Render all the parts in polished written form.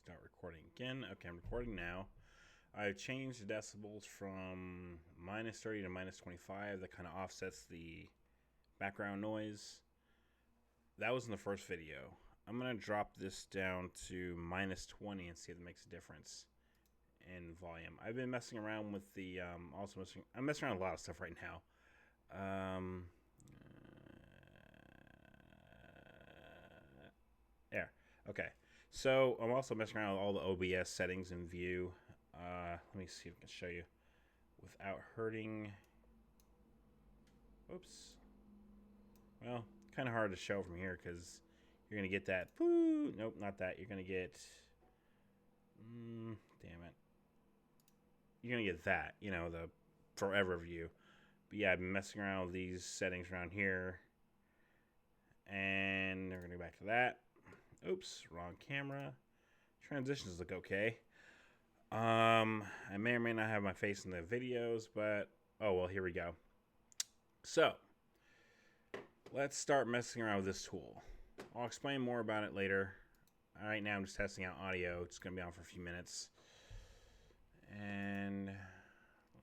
Start recording again. Okay, I'm recording now. I've changed the decibels from minus 30 to minus 25. That kind of offsets the background noise. That was in the first video. I'm going to drop this down to minus 20 and see if it makes a difference in volume. I've been messing around with the, I'm messing around with a lot of stuff right now. There. Okay. So I'm also messing around with all the OBS settings in View. Let me see if I can show you without hurting. Oops. Well, kind of hard to show from here because you're going to get that. Poo! Nope, not that. You're going to get. Damn it. You're going to get that, you know, the forever view. But yeah, I've been messing around with these settings around here. And we're going to go back to that. Oops, wrong camera. Transitions look okay. I may or may not have my face in the videos, but oh well, here we go. So let's start messing around with this tool. I'll explain more about it later. Right now I'm just testing out audio. It's going to be on for a few minutes. And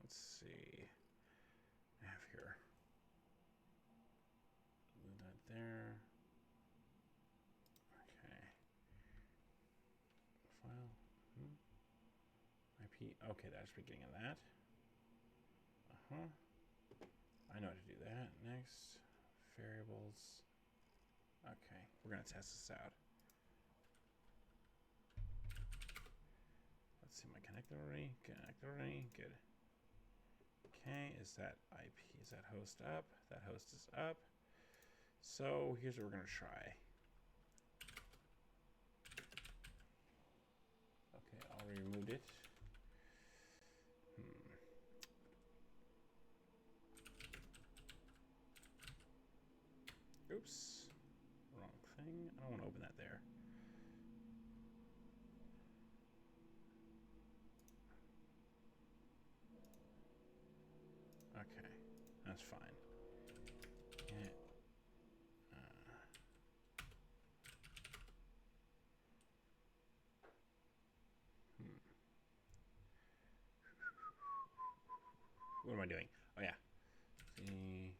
let's see. I have here. Move that there. Okay. File. IP. Okay, that's the beginning of that. I know how to do that. Next. Variables. Okay, we're going to test this out. Let's see, am I connected already? Connected already? Good. Okay, is that IP? Is that host up? That host is up. So here's what we're going to try. Okay, I already removed it. Oops. Wrong thing. I don't want to open that there. Okay, that's fine. Yeah. What am I doing? Oh yeah. Okay.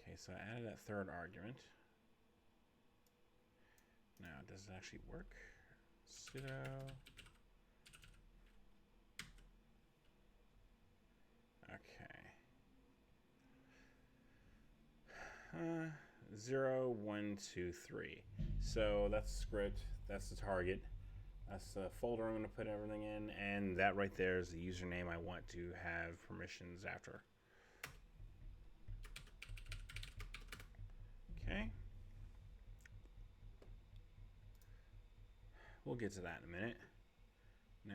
Okay, so I added that third argument. Now, does it actually work? Sudo. Okay. 0, 1, 2, 3. So that's the script. That's the target. That's the folder I'm going to put everything in. And that right there is the username I want to have permissions after. Okay. We'll get to that in a minute. Now.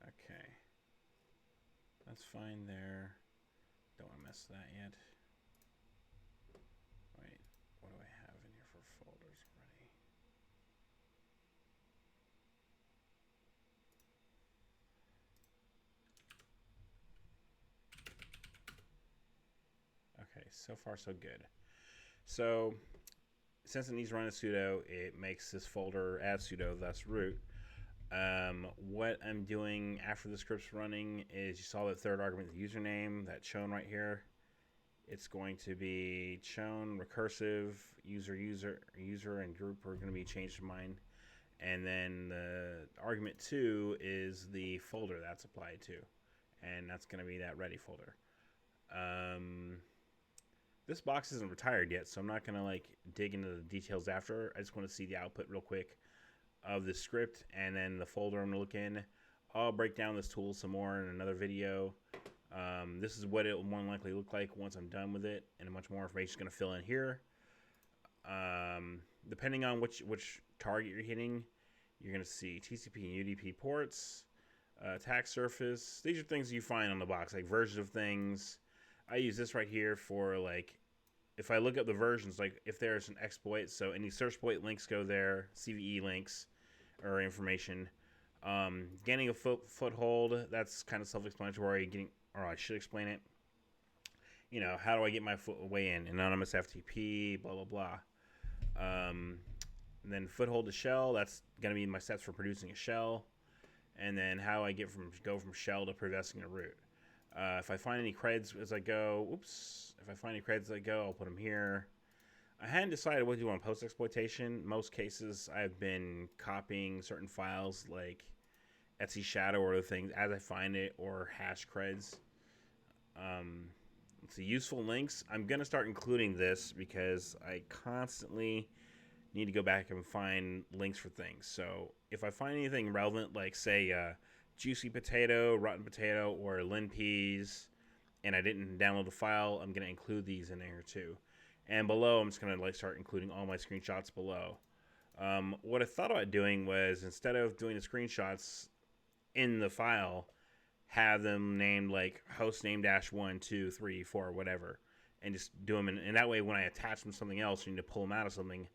Okay. That's fine there. Don't want to mess with that yet. Wait, what do I have in here for folders already? Okay, so far so good. So since it needs to run a sudo, it makes this folder add sudo, thus root. What I'm doing after the script's running is you saw that third argument, the username, that's shown right here. It's going to be chown recursive user and group are going to be changed to mine, and then the argument 2 is the folder that's applied to, and that's going to be that ready folder. This box isn't retired yet, so I'm not going to like dig into the details after. I just want to see the output real quick of the script and then the folder I'm going to look in. I'll break down this tool some more in another video. This is what it will more than likely look like once I'm done with it, and much more information is going to fill in here. Depending on which target you're hitting, you're going to see TCP and UDP ports, attack surface. These are things you find on the box, like versions of things. I use this right here for like, if I look up the versions, like if there's an exploit, so any search exploit links go there, CVE links or information. Gaining a foothold, that's kind of self-explanatory. Or I should explain it. You know, how do I get my way in? Anonymous FTP, blah, blah, blah. Then foothold to shell, that's going to be my steps for producing a shell. And then how I go from shell to possessing a root. If I find any creds as I go, if I find any creds as I go, I'll put them here. I hadn't decided what to do on post-exploitation. Most cases, I've been copying certain files like Etsy Shadow or other things as I find it, or hash creds. Let's see, useful links. I'm going to start including this because I constantly need to go back and find links for things. So if I find anything relevant, like say juicy potato, rotten potato, or lin peas, and I didn't download the file, I'm going to include these in here too. And below, I'm just going to start including all my screenshots below. What I thought about doing was, instead of doing the screenshots in the file, have them named like hostname -1, 2, 3, 4, whatever, and just do them. And that way, when I attach them to something else, you need to pull them out of something,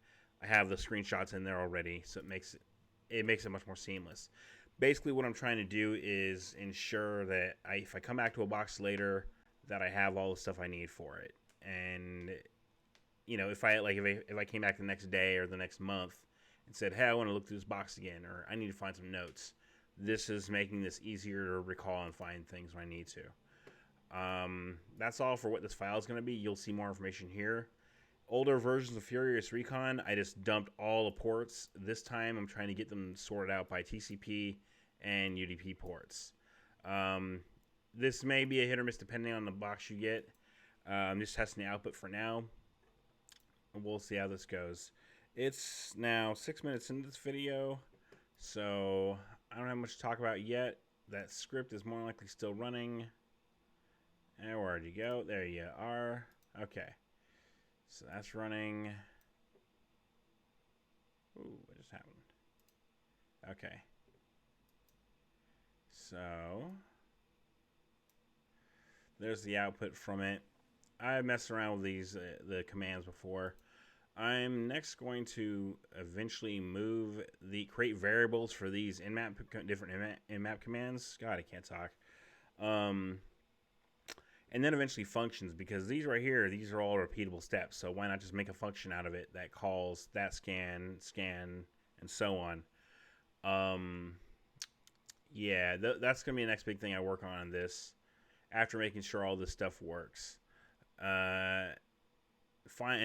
I have the screenshots in there already, so it makes it much more seamless. Basically, what I'm trying to do is ensure that if I come back to a box later, that I have all the stuff I need for it. And you know, if I came back the next day or the next month and said, hey, I want to look through this box again, or I need to find some notes, this is making this easier to recall and find things when I need to. That's all for what this file is going to be. You'll see more information here. Older versions of FuriousRecon, I just dumped all the ports. This time I'm trying to get them sorted out by TCP and UDP ports. This may be a hit or miss depending on the box you get. I'm just testing the output for now. We'll see how this goes. It's now 6 minutes into this video, so I don't have much to talk about yet. That script is more likely still running. And where'd you go? There you are. Okay. So that's running. Ooh, what just happened? Okay. So there's the output from it. I messed around with these the commands before. I'm next going to eventually create variables for these different in-map commands. God, I can't talk. And then eventually functions, because these right here, these are all repeatable steps. So why not just make a function out of it that calls that scan, and so on. Yeah, that's going to be the next big thing I work on in this, after making sure all this stuff works. And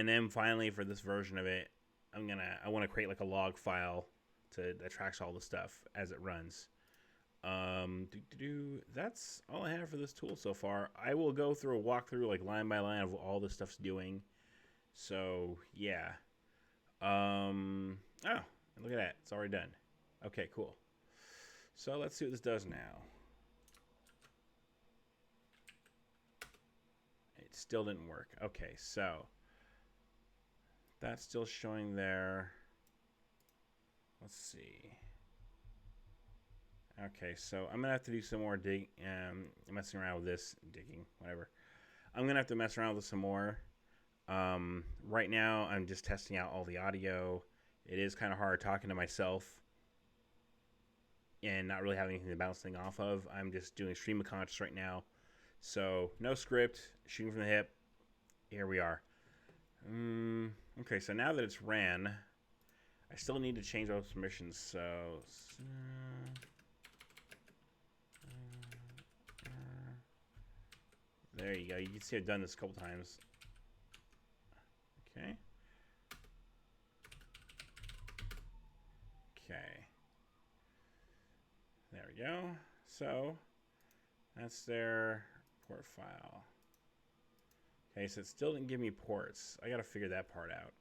then finally, for this version of it, I want to create like a log file that tracks all the stuff as it runs. That's all I have for this tool so far. I will go through a walkthrough, like line by line, of what all this stuff's doing. So yeah. Oh, look at that! It's already done. Okay, cool. So let's see what this does now. It still didn't work. Okay, so that's still showing there. Let's see. Okay, so I'm gonna have to do some more messing around with this, whatever. I'm gonna have to mess around with this some more. Right now, I'm just testing out all the audio. It is kind of hard talking to myself and not really having anything to bounce things off of. I'm just doing stream of conscious right now, so no script, shooting from the hip. Here we are. Okay, so now that it's ran, I still need to change those permissions. So there you go. You can see I've done this a couple times. Okay. Okay. There we go. So that's their port file. Okay, so it still didn't give me ports. I gotta figure that part out.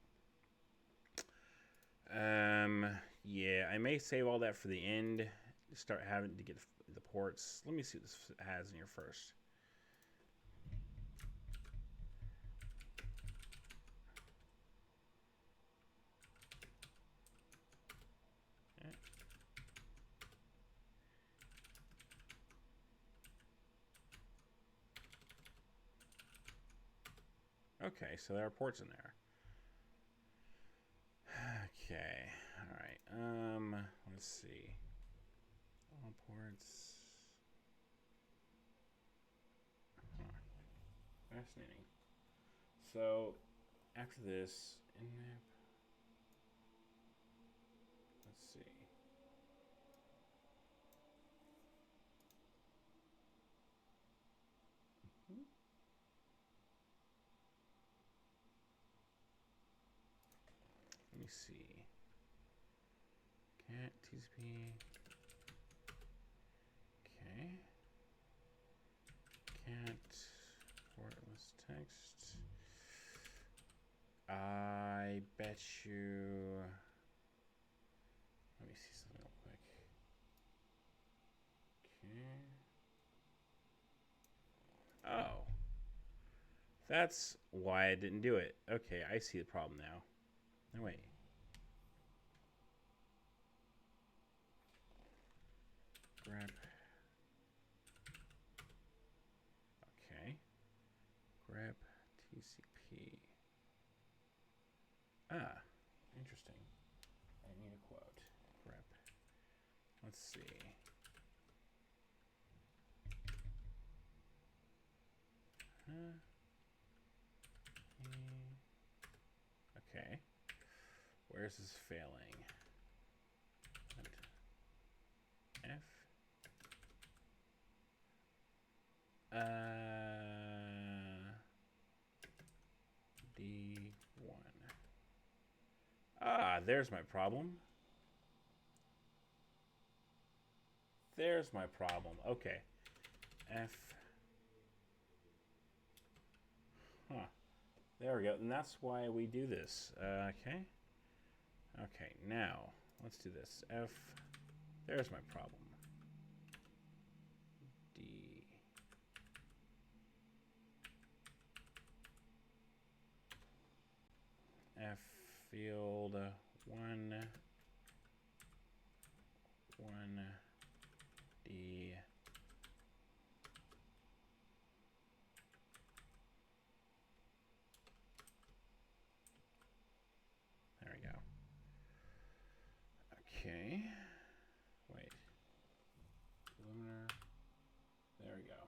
Yeah, I may save all that for the end. Start having to get the ports. Let me see what this has in here first. Okay, so there are ports in there. Okay, all right. Let's see. All ports. Huh. Fascinating. So after this, let's see. Let me see. Cat TCP. Okay. Cat portless text. I bet you. Let me see something real quick. Okay. Oh. That's why I didn't do it. Okay, I see the problem now. No, wait. Grab. Okay. Grab TCP. Ah, interesting. I need a quote. Grep. Let's see. Okay. Where's this failing? F. D1. Ah, there's my problem. There's my problem. Okay. F. Huh. There we go. And that's why we do this. Okay. Okay, now let's do this. F. There's my problem. D. F field 1 D. There we go. Okay. Wait. Delimiter. There we go.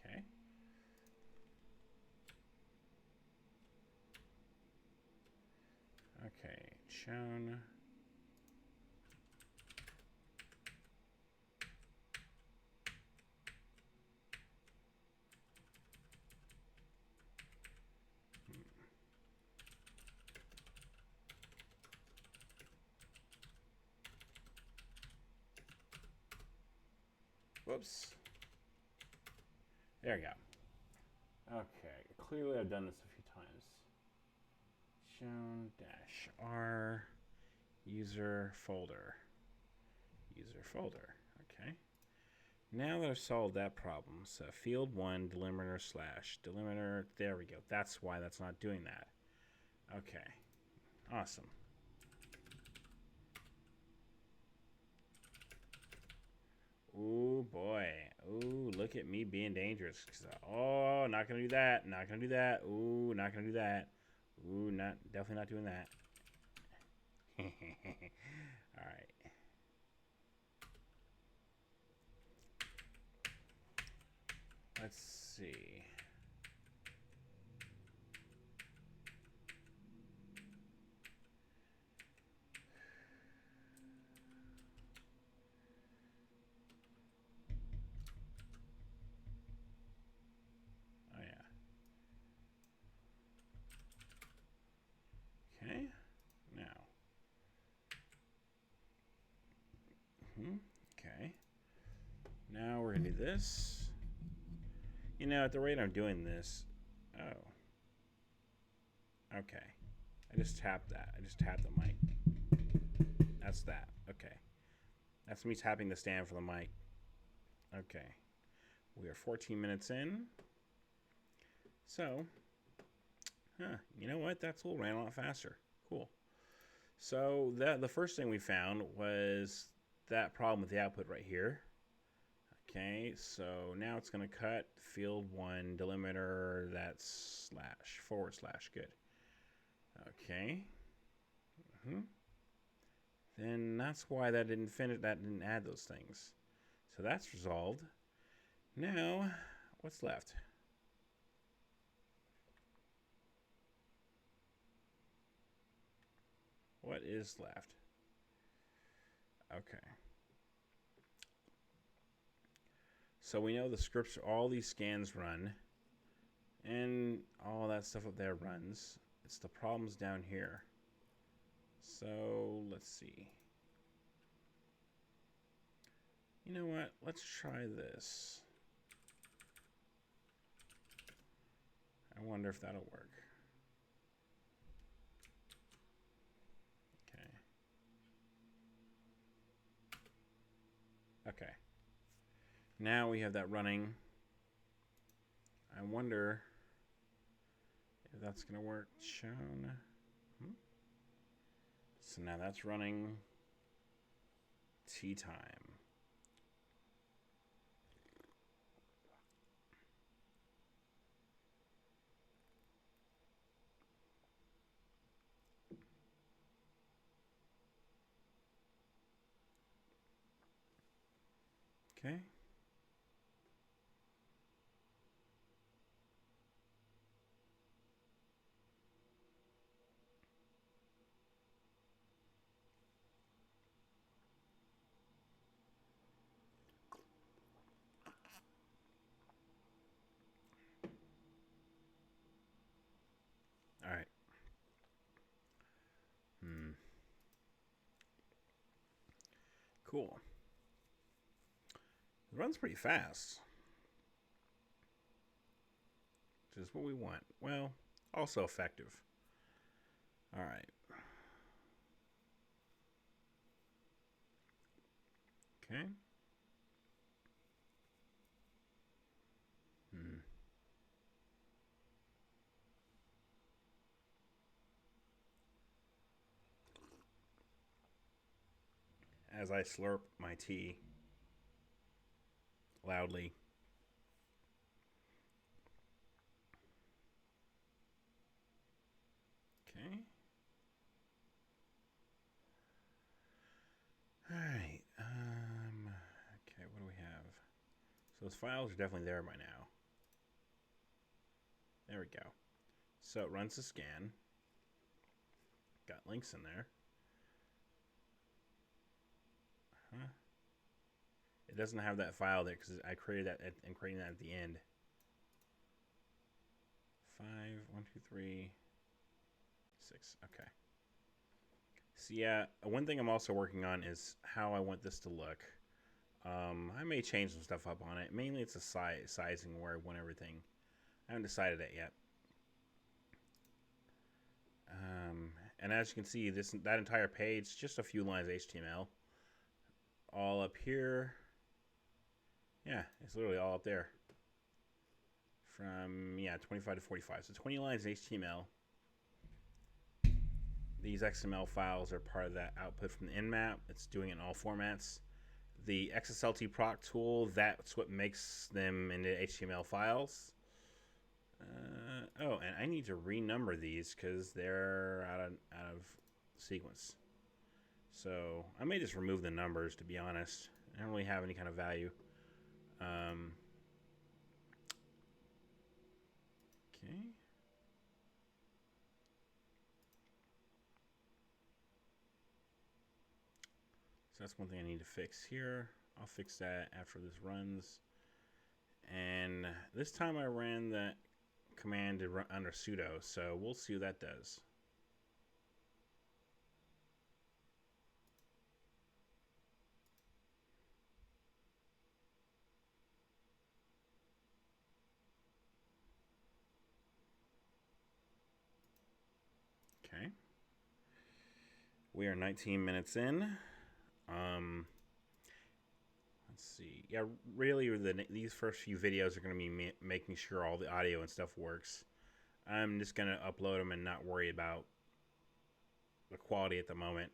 Okay. Okay. Shown. Whoops. There we go. Okay. Clearly I've done this a few times. Shown dash R user folder. User folder. Okay. Now that I've solved that problem, so field 1 delimiter slash delimiter. There we go. That's why that's not doing that. Okay. Awesome. Ooh, boy. Ooh, look at me being dangerous. Oh, not going to do that. Not going to do that. Ooh, not going to do that. Ooh, definitely not doing that. All right. Let's see. Oh, yeah. Okay. Now. Okay. Now we're going to do this. You know, at the rate I'm doing this. Oh. Okay. I just tapped that. I just tapped the mic. That's that. Okay. That's me tapping the stand for the mic. Okay. We are 14 minutes in. So, you know what? That tool ran a lot faster. Cool. So the first thing we found was that problem with the output right here. Okay, so now it's going to cut field 1 delimiter that's // good. Okay. then that's why that didn't finish. That didn't add those things. So that's resolved. Now, what's left? What is left? Okay. So we know the scripts, all these scans run, and all that stuff up there runs. It's the problems down here. So let's see. You know what? Let's try this. I wonder if that'll work. Okay. Now we have that running. I wonder if that's going to work. Shown. So now that's running. Tea time. Okay. All right. Cool. It runs pretty fast, which is what we want. Well, also effective. All right. Okay. As I slurp my tea loudly. Okay. All right. Okay, what do we have? So those files are definitely there by now. There we go. So it runs the scan. Got links in there. Huh? It doesn't have that file there because I created that and creating that at the end. 5, 1, 2, 3, 6. Okay. So yeah, one thing I'm also working on is how I want this to look. I may change some stuff up on it. Mainly it's a sizing where I want everything. I haven't decided it yet. And as you can see, that entire page, just a few lines of HTML. All up here. Yeah, it's literally all up there. From, 25 to 45. So 20 lines of HTML. These XML files are part of that output from the nmap. It's doing it in all formats. The XSLT proc tool, that's what makes them into HTML files. And I need to renumber these because they're out of sequence. So I may just remove the numbers, to be honest. I don't really have any kind of value. Okay. So that's one thing I need to fix here. I'll fix that after this runs. And this time I ran that command to run under sudo, so we'll see what that does. Okay. We are 19 minutes in. Let's see. Yeah, really, these first few videos are going to be making sure all the audio and stuff works. I'm just going to upload them and not worry about the quality at the moment.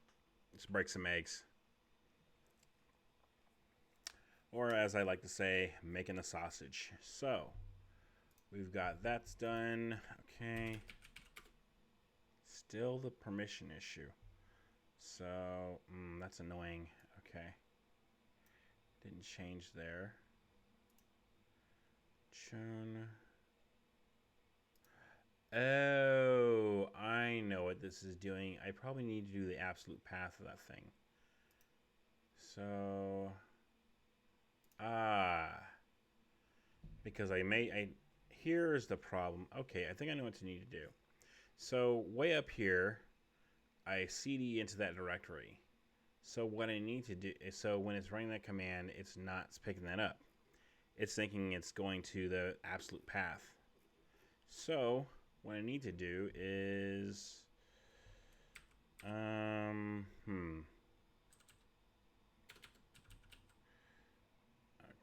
Just break some eggs. Or as I like to say, making a sausage. So, we've got that's done. Okay. Still the permission issue. So, that's annoying. Okay. Didn't change there. Chun. Oh, I know what this is doing. I probably need to do the absolute path of that thing. So, because here's the problem. Okay, I think I know what to need to do. So, way up here, I CD into that directory. So what I need to do is, so when it's running that command, it's not picking that up. It's thinking it's going to the absolute path. So what I need to do is,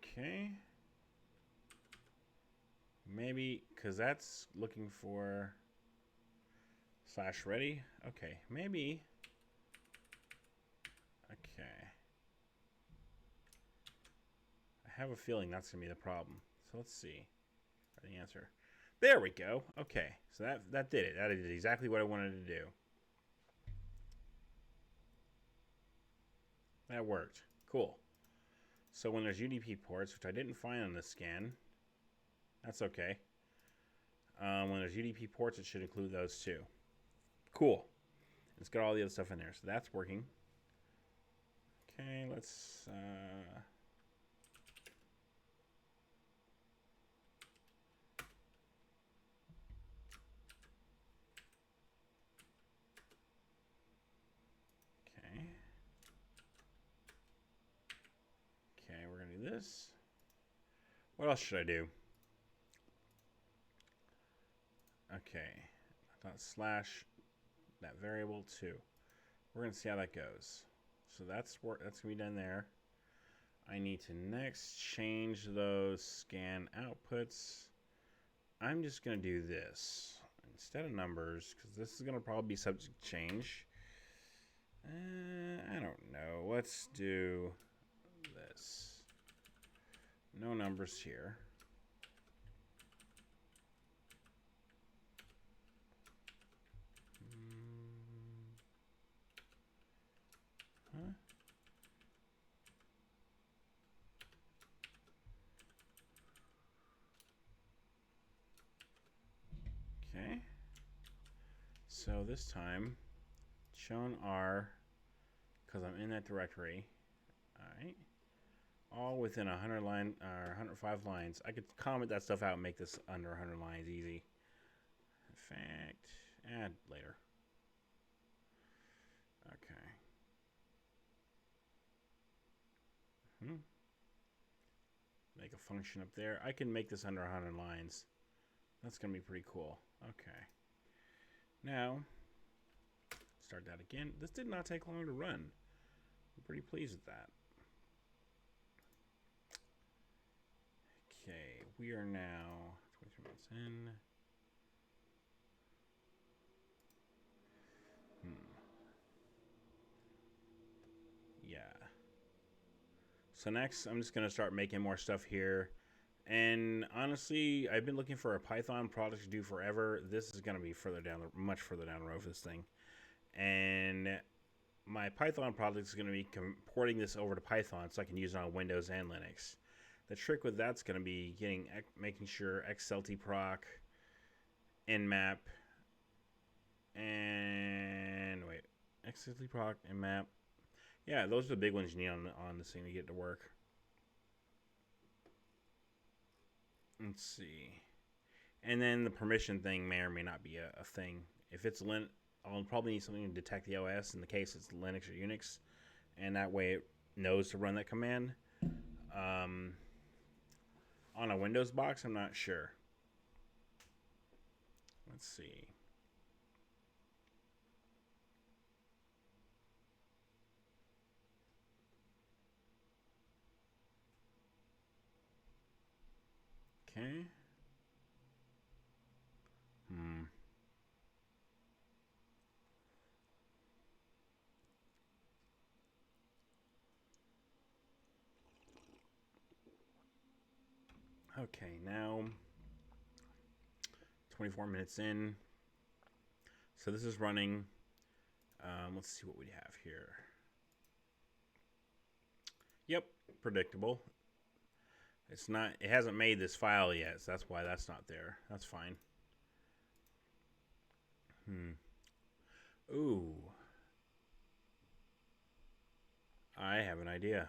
okay. Maybe, because that's looking for /ready. Okay, maybe. Okay. I have a feeling that's going to be the problem. So let's see. The answer. There we go. Okay, so that did it. That did exactly what I wanted to do. That worked. Cool. So when there's UDP ports, which I didn't find on this scan, that's okay. When there's UDP ports, it should include those too. Cool. It's got all the other stuff in there, so that's working. Okay, let's... Okay, we're going to do this. What else should I do? Okay. I thought slash that variable too. We're going to see how that goes. So that's going to be done there. I need to next change those scan outputs. I'm just going to do this instead of numbers because this is going to probably be subject to change. I don't know. Let's do this. No numbers here. Huh? Okay. So this time, shown R, because I'm in that directory. All right. All within 100 line or 105 lines. I could comment that stuff out and make this under 100 lines easy. In fact, add later. Okay. Make a function up there. I can make this under 100 lines. That's going to be pretty cool. Okay. Now, start that again. This did not take long to run. I'm pretty pleased with that. Okay, we are now 23 minutes in. Yeah. So next, I'm just going to start making more stuff here. And honestly, I've been looking for a Python project to do forever. This is going to be much further down the road for this thing. And my Python project is going to be porting this over to Python so I can use it on Windows and Linux. The trick with that's going to be making sure xltproc, nmap, and wait, xltproc, nmap. Yeah, those are the big ones you need on this thing to get it to work. Let's see. And then the permission thing may or may not be a thing. If it's I'll probably need something to detect the OS in the case it's Linux or Unix, and that way it knows to run that command. On a Windows box, I'm not sure. Let's see. Okay. Okay, now 24 minutes in. So this is running. Let's see what we have here. Yep, predictable. It's not. It hasn't made this file yet, so that's why that's not there. That's fine. Ooh. I have an idea.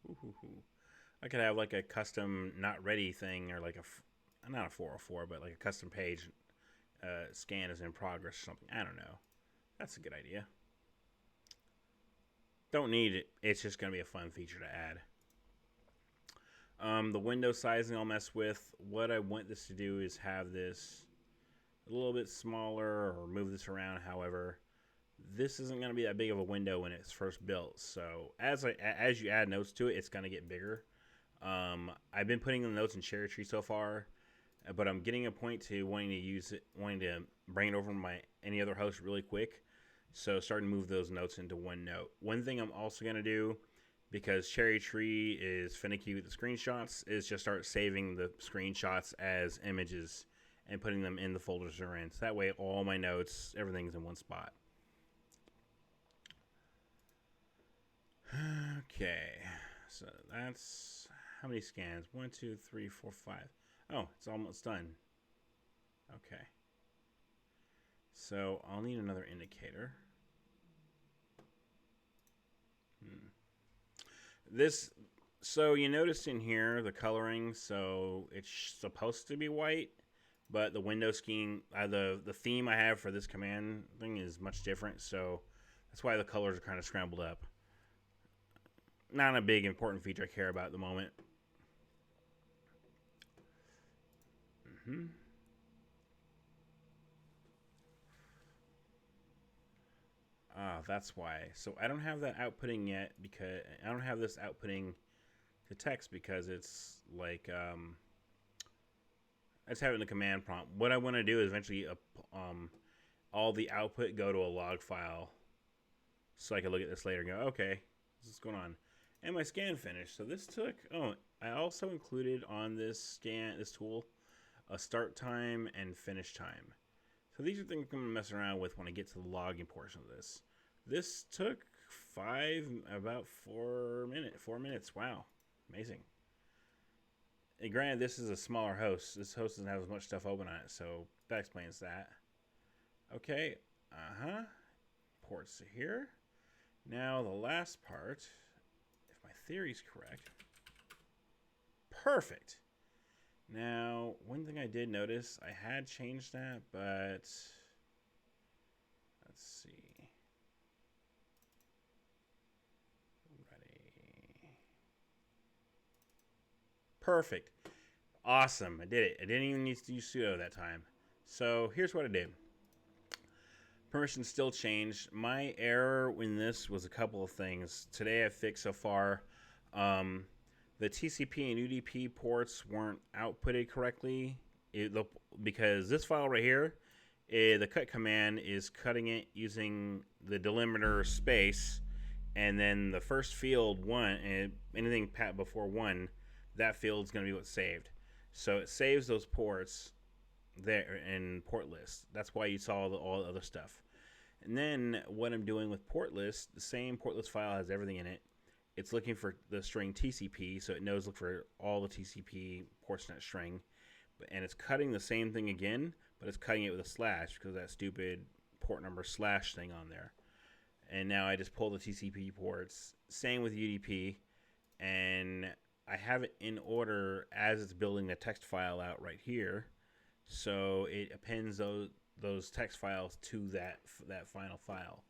Ooh. I could have like a custom not ready thing, or like not a 404, but like a custom page scan is in progress or something. I don't know. That's a good idea. Don't need it. It's just going to be a fun feature to add. The window sizing I'll mess with. What I want this to do is have this a little bit smaller or move this around. However, this isn't going to be that big of a window when it's first built. So as you add notes to it, it's going to get bigger. I've been putting the notes in Cherry Tree so far, but I'm getting a point to wanting to bring it over to any other host really quick. So starting to move those notes into OneNote. One thing I'm also going to do, because Cherry Tree is finicky with the screenshots, is just start saving the screenshots as images and putting them in the folders they're in. So that way all my notes, everything's in one spot. Okay, so that's how many scans? 1, 2, 3, 4, 5. Oh, it's almost done. Okay. So I'll need another indicator. So you notice in here the coloring, so it's supposed to be white, but the window scheme, the theme I have for this command thing is much different, so that's why the colors are kind of scrambled up. Not a big important feature I care about at the moment. That's why. So I don't have that outputting yet, because I don't have this outputting to text, because it's like I just have it in the command prompt. What I want to do is eventually all the output go to a log file, so I can look at this later and go, okay, this is going on. And my scan finished. So this took. Oh, I also included on this tool, a start time and finish time. So these are things I'm going to mess around with when I get to the logging portion of this. This took about 4 minutes. 4 minutes. Wow. Amazing. And granted, this is a smaller host. This host doesn't have as much stuff open on it, so that explains that. Okay. Ports here. Now the last part, if my theory's correct. Perfect. Now, one thing I did notice, I had changed that, but let's see. Ready. Perfect. Awesome. I did it. I didn't even need to use sudo that time. So here's what I did. Permissions still changed. My error in this was a couple of things. Today I fixed so far. The TCP and UDP ports weren't outputted correctly because this file right here, the cut command is cutting it using the delimiter space, and then the first field 1, and anything before 1, that field's going to be what's saved. So it saves those ports there in port list. That's why you saw all the other stuff. And then what I'm doing with port list, the same port list file has everything in it. It's looking for the string TCP, so it knows look for all the TCP ports in that string. And it's cutting the same thing again, but it's cutting it with a slash because of that stupid port number slash thing on there. And now I just pull the TCP ports. Same with UDP. And I have it in order as it's building the text file out right here. So it appends those text files to that final file.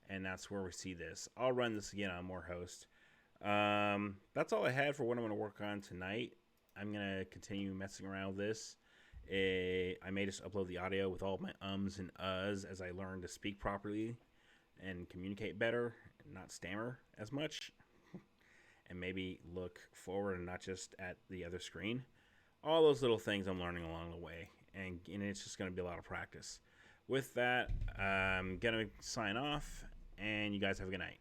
And that's where we see this. I'll run this again on more hosts. That's all I had for what I'm going to work on tonight. I'm going to continue messing around with this. I may just upload the audio with all my ums and uhs as I learn to speak properly and communicate better and not stammer as much. And maybe look forward and not just at the other screen. All those little things I'm learning along the way. And it's just going to be a lot of practice. With that, I'm going to sign off, and you guys have a good night.